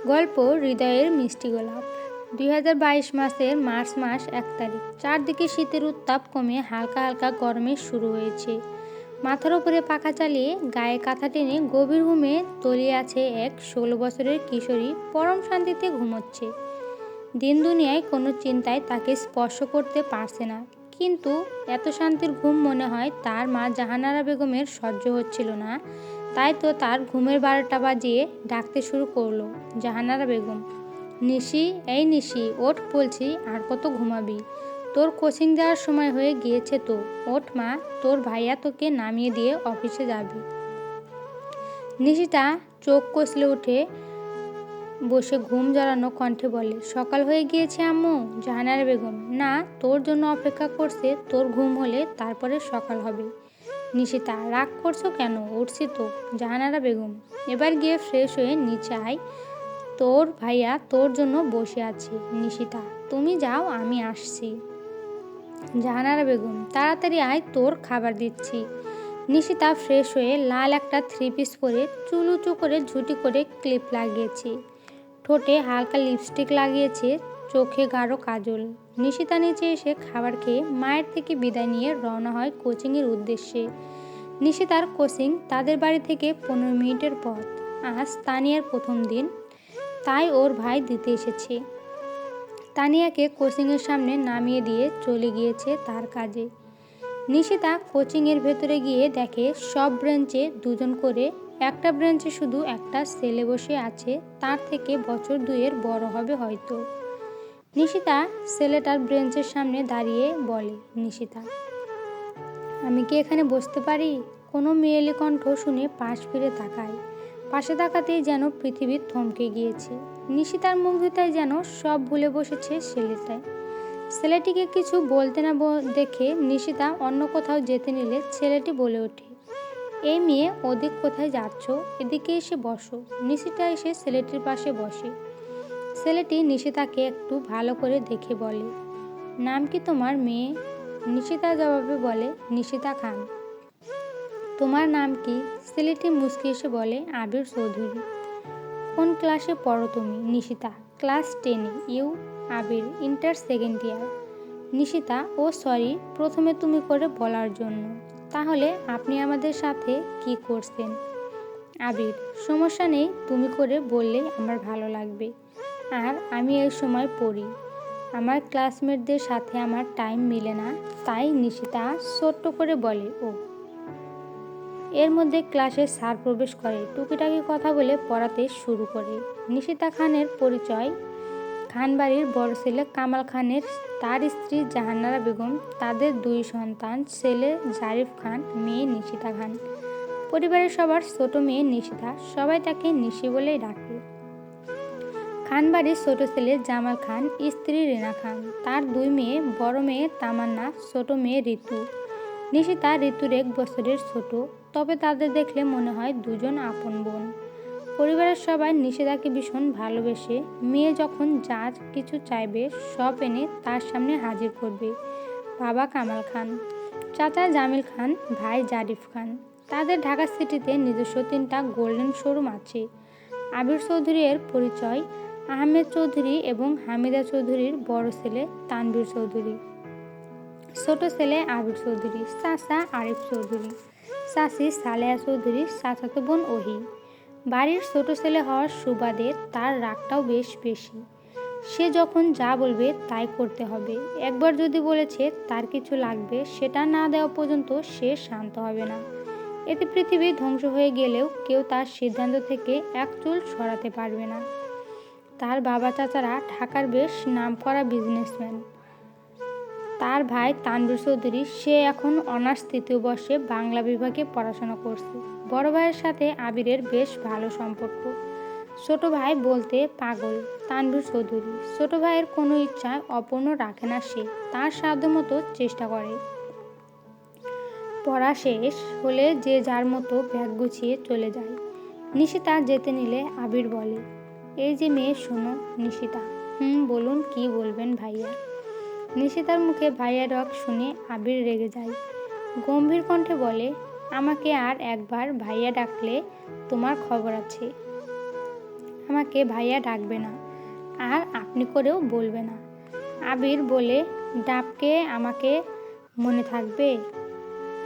গল্প হৃদয়ের মিষ্টি গোলাপ। 2022 মাসের মার্চ মাস 1 তারিখ। চারদিকে শীতের উত্তাপ কমে হালকা হালকা গরমের শুরু হয়েছে। মাথার উপরে পাখা চালিয়ে গায়ে কাঁথা টেনে গভীর ঘুমে তলিয়ে আছে এক 16 বছরের কিশোরী। পরম শান্তিতে ঘুমোচ্ছে। দিন দুনিয়ায় কোনো চিন্তায় তাকে স্পর্শ করতে পারছে না, কিন্তু এত শান্তির ঘুম মনে হয় তার মা জাহানারা বেগমের সহ্য হচ্ছিল না। তাই তো তার ঘুমের 12টা বাজিয়ে ডাকতে শুরু করলো। জাহানারা বেগম, নিশি, এই নিশি, ওঠ বলছি, আর কত ঘুমাবি? তোর কোচিং যাওয়ার সময় হয়ে গিয়েছে তো, ওঠ মা, তোর ভাইয়া তোকে নামিয়ে দিয়ে অফিসে যাবি। নিশিতা চোখ কষলে উঠে বসে ঘুম জড়ানো কণ্ঠে বলে, সকাল হয়ে গিয়েছে আম্মু। জাহানারা বেগম, না, তোর জন্য অপেক্ষা করছে, তোর ঘুম হলে তারপরে সকাল হবে। নিশিতা, রাগ করছো কেন? উঠছি তো। জাহানারা বেগম, এবার গিয়ে ফ্রেশ হয়ে নিচে আয়, তোর ভাইয়া তোর জন্য বসে আছে। নিশিতা, তুমি যাও, আমি আসছি। জাহানারা বেগম, তাড়াতাড়ি আয়, তোর খাবার দিচ্ছি। নিশিতা ফ্রেশ হয়ে লাল একটা 3 পিস পরে চুল উঁচু করে ঝুটি করে ক্লিপ লাগিয়েছে, ঠোঁটে হালকা লিপস্টিক লাগিয়েছে, চোখে গাঢ় কাজল। নিশিতা নিচে এসে খাবার খেয়ে মায়ের থেকে বিদায় নিয়ে রওনা হয় কোচিংয়ের উদ্দেশ্যে। নিশিতার কোচিং তাদের বাড়ি থেকে 15 মিনিটের পথ। আজ তানিয়ার প্রথম দিন, তাই ওর ভাই দিতে এসেছে। তানিয়াকে কোচিংয়ের সামনে নামিয়ে দিয়ে চলে গিয়েছে তার কাজে। নিশিতা কোচিংয়ের ভেতরে গিয়ে দেখে সব ব্রেঞ্চে দুজন করে, একটা ব্রেঞ্চে শুধু একটা ছেলে বসে আছে, তার থেকে বছর 2-এর বড় হবে হয়তো। নিশিতা ছেলেটার ব্রেঞ্চের সামনে দাঁড়িয়ে বলে, নিশিতা, আমি কি এখানে বসতে পারি? কোনো মেয়েলি কণ্ঠ শুনে পাশ ফিরে তাকায়। পাশে তাকাতেই যেন পৃথিবী থমকে গিয়েছে। নিশিতার মুগ্ধতায় যেন সব ভুলে বসেছে ছেলেটায়। ছেলেটিকে কিছু বলতে না দেখে নিশিতা অন্য কোথাও যেতে নিলে ছেলেটি বলে ওঠে, এই মেয়ে, ওদিক কোথায় যাচ্ছ? এদিকে এসে বসো। নিশিতা এসে ছেলেটির পাশে বসে। ছেলেটি নিশিতাকে একটু ভালো করে দেখে বলে, নাম কি তোমার মেয়ে? নিশিতা জবাবে বলে, নিশিতা খান। তোমার নাম কি? ছেলেটি মুচকি এসে বলে, আবির চৌধুরী। কোন ক্লাসে পড়ো তুমি? নিশিতা, ক্লাস 10-এ। You? Abir, inter 2nd year. Nishita, ও সরি, প্রথমে তুমি করে বলার জন্য। তাহলে আপনি আমাদের সাথে কি করছেন? আবির, সমস্যা নেই, তুমি করে বললেই আমার ভালো লাগবে। আর আমি এই সময় পড়ি, আমার ক্লাসমেটদের সাথে আমার টাইম মিলে না, তাই নিশিতা ছোট্ট করে বলে, ও। এর মধ্যে ক্লাসে স্যার প্রবেশ করে, টুকিটাকি কথা বলে পড়াতে শুরু করে। নিশিতা খানের পরিচয়, খান বাড়ির বড় ছেলে কামাল খানের, তার স্ত্রী জাহানারা বেগম, তাদের 2 সন্তান, ছেলে জারিফ খান, মেয়ে নিশিতা খান। পরিবারের সবার ছোট মেয়ে নিশিতা, সবাই তাকে নিশি বলেই ডাকে। খান বাড়ির ছোট ছেলে জামাল খান, স্ত্রী রিনা খান, তার 2 মেয়ে, বড় মেয়ে তামান্না, ছোট মেয়ে ঋতু। নিশিতা ঋতুর 1 বছরের ছোট, তবে তাদের দেখলে মনে হয় দুজন আপন বোন। পরিবারের সবাই নিশিতাকে ভীষণ ভালোবেসে। মেয়ে যখন যা কিছু চাইবে সব এনে তার সামনে হাজির করবে। বাবা কামাল খান, চাচা জামিল খান, ভাই জারিফ খান। তাদের ঢাকা সিটিতে নিজস্ব 3টা গোল্ডেন শোরুম আছে। আবির চৌধুরী এর পরিচয়, আহমেদ চৌধুরী এবং হামিদা চৌধুরীর বড় ছেলে তানভীর চৌধুরী, ছোট ছেলে আবির চৌধুরী, চাচা আরিফ চৌধুরী, চাচি সালেহা চৌধুরী, চাচাতো বোন ওহি। বাড়ির ছোট ছেলে হওয়ার সুবাদে তার রাগটাও বেশ বেশি। সে যখন যা বলবে তাই করতে হবে। একবার যদি বলেছে তার কিছু লাগবে, সেটা না দেওয়া পর্যন্ত সে শান্ত হবে না। এতে পৃথিবী ধ্বংস হয়ে গেলেও কেউ তার সিদ্ধান্ত থেকে এক চুল সরাতে পারবে না। তার বাবা চাচারা ঢাকার বেশ নামকরা বিজনেসম্যান। তার ভাই তানভীর চৌধুরী, সে এখন অনার্স 3য় বর্ষে বাংলা বিভাগে পড়াশোনা করছে। বড় ভাইয়ের সাথে আবিরের বেশ ভালো সম্পর্ক। ছোট ভাই বলতে পাগল তানভীর চৌধুরী। ছোট ভাইয়ের কোনো ইচ্ছা অপূর্ণ রাখে না সে, তার সাধ্যমতো চেষ্টা করে। পড়া শেষ হলে যে যার মতো ব্যাগ গুছিয়ে চলে যায়। নিশিতা যেতে নিলে আবির বলে, এই যে মেয়ে, শোনো। নিশিতা, বলুন, কি বলবেন ভাইয়া? নিশিতার মুখে ভাইয়ার রাগ শুনে আবির রেগে যায়। গম্ভীর কণ্ঠে বলে, আমাকে আর একবার ভাইয়া ডাকলে তোমার খবর আছে। আমাকে ভাইয়া ডাকবে না, আর আপনি করেও বলবে না। আবির বলে, ডাবকে আমাকে মনে থাকবে?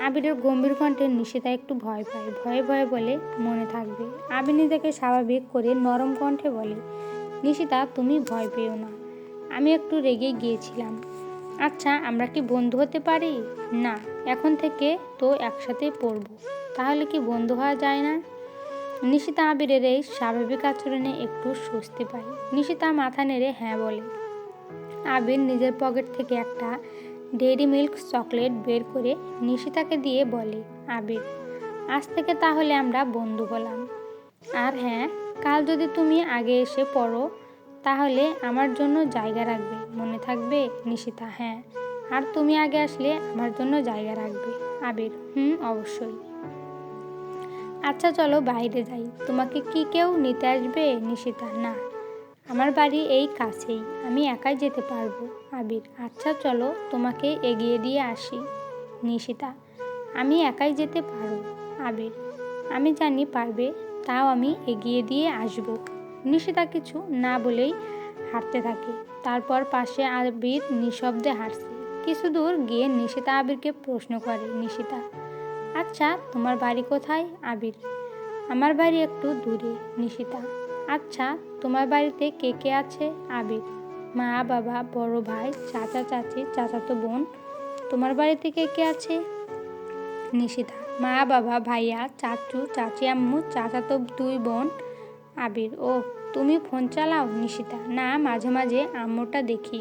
আবিরের গম্ভীর কণ্ঠে নিশিতা একটু ভয় পায়, ভয়ে ভয়ে বলে, মনে থাকবে। আবির নিজেকে স্বাভাবিক করে নরম কণ্ঠে বলে, নিশিতা তুমি ভয় পেও না, আমি একটু রেগে গিয়েছিলাম। আচ্ছা, আমরা কি বন্ধু হতে পারি? না, এখন থেকে তো একসাথে পড়বো। তাহলে কি বন্ধু হওয়া যায় না? নিশিতা আবিরের এই স্বাভাবিক আচরণে একটু স্বস্তি পায়। নিশিতা মাথা নেড়ে হ্যাঁ বলে। আবির নিজের পকেট থেকে একটা ডেইরি মিল্ক চকলেট বের করে নিশিতাকে দিয়ে বলে, আবির, আজ থেকে তাহলে আমরা বন্ধু হলাম। আর হ্যাঁ, কাল যদি তুমি আগে এসে পড়ো তাহলে আমার জন্য জায়গা রাখবে, মনে থাকবে? নিশিতা, হ্যাঁ। আর তুমি আগে আসলে আমার জন্য জায়গা রাখবে। আবির, অবশ্যই। আচ্ছা চলো বাইরে যাই, তোমাকে কি কেউ নিতে আসবে? নিশিতা, না, আমার বাড়ি এই কাছেই, আমি একাই যেতে পারবো। আবির, আচ্ছা চলো তোমাকে এগিয়ে দিয়ে আসি। নিশিতা, আমি একাই যেতে পারবো। আবির, আমি জানি পারবে, তাও আমি এগিয়ে দিয়ে আসব। নিশিতা কিছু না বলেই হাঁটতে থাকে। তারপর পাশে আবির নিঃশব্দে হাঁটছে। কিছু দূর গিয়ে নিশিতা আবিরকে প্রশ্ন করে, নিশিতা, আচ্ছা তোমার বাড়ি কোথায়? আবির, আমার বাড়ি একটু দূরে। নিশিতা, আচ্ছা তোমার বাড়িতে কে কে আছে? আবির, মা বাবা, বড় ভাই, চাচা চাচি, চাচাতো বোন। তোমার বাড়িতে কে কে আছে? নিশিতা, মা বাবা, ভাইয়া, চাচু, চাচি, আম্মু, চাচাতো 2 বোন। আবির, ও তুমি ফোন চালাও? নিশিতা, না, মাঝে মাঝে আম্মুটা দেখি।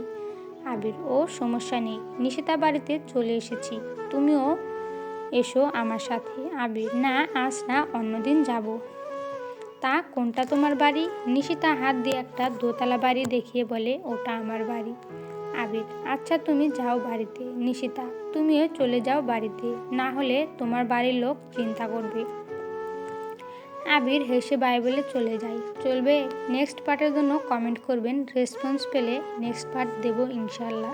আবির, ও সমস্যা নেই, নিশিতা বাড়িতে চলে এসেছি, তুমিও এসো আমার সাথে। আবির, না, আজ না, অন্যদিন যাব। তা কোনটা তোমার বাড়ি? নিশিতা হাত দিয়ে একটা দোতলা বাড়ি দেখিয়ে বলে, ওটা আমার বাড়ি। আবির, আচ্ছা তুমি যাও বাড়িতে। নিশিতা, তুমিও চলে যাও বাড়িতে, না হলে তোমার বাড়ির লোক চিন্তা করবে। আবির হেসে বাই বলে চলে যায়। চলবে? নেক্সট পার্টের জন্য কমেন্ট করবেন, রেসপন্স পেলে নেক্সট পার্ট দেব ইনশাল্লাহ।